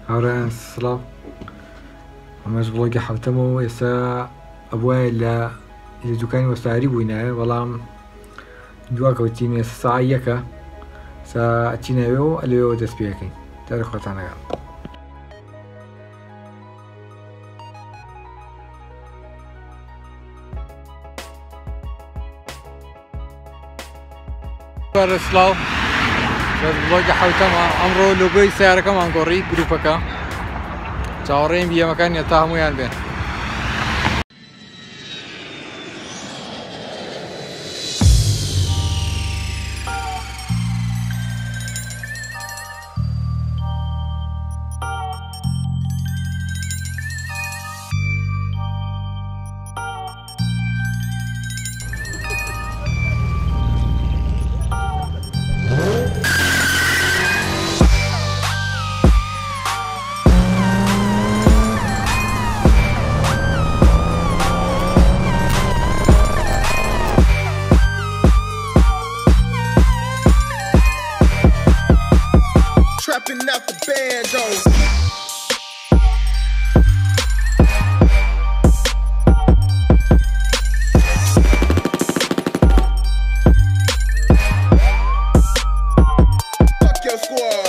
هاوران سلااو ئەمەش بڵۆگی حوتەمە و ئێستا ئەوایە لە دوکانی وەستاری بووینایە بەڵام دواکەوتیم ئێستا ساعە یەکە سا ئەچینەوێ و ئەلێەوە دەست پێەکەین دەرە خۆتانەکە سلااو بڵۆگی حوتەمە ئەمڕۆ لۆگۆی سیارەکەمان گۆڕی گروپەکە چاوەڕێین بیەمەکان تا هەموویان بێن Out the bando. Fuck your squad.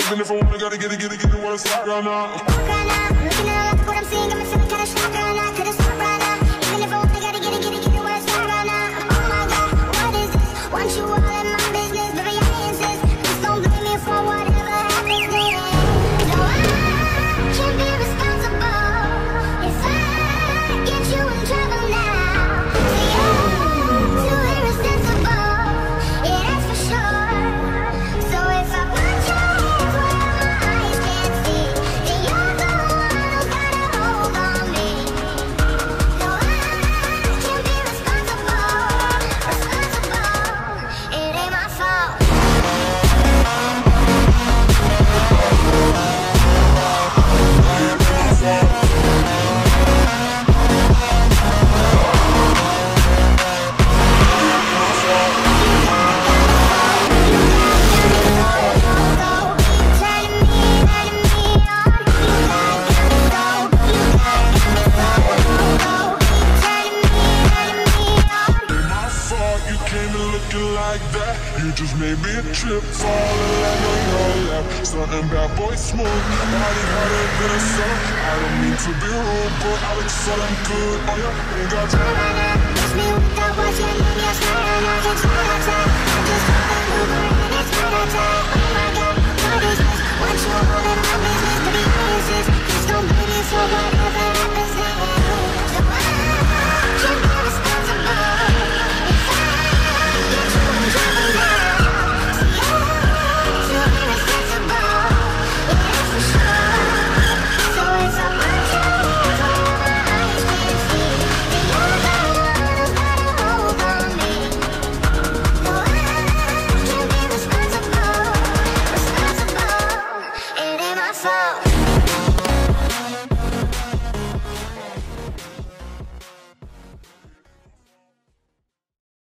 Even if I wanna gotta get it, wanna stop right now. Looking at what I'm seeing, I'm feeling kinda shocked right now. Couldn't stop right now. Even if I wanna gotta get it, wanna stop right now. Oh my God, what is this? Want you all in my business, baby, I insist. Please don't blame me for whatever happens then. No, I can't be responsible if I get you in trouble now. See, I'm too irresponsible, yeah, that's for sure. So if I put your hands where my eyes can't see, then you're the one who's gotta hold on me. No, I can't be responsible. It ain't my fault. You just made me a trip, fall in line on your lap. Something bad boy smooth, body harder than a sun. I don't mean to be rude, but I look so damn good. Oh yeah, ain't got time. Miss me without watching me, you're smiling like it's all the time. I just call an Uber and it's my time. Oh my God, what is this? Want you all in my business, to be honest. Please don't blame me for whatever happens then. So I can't be responsible. out.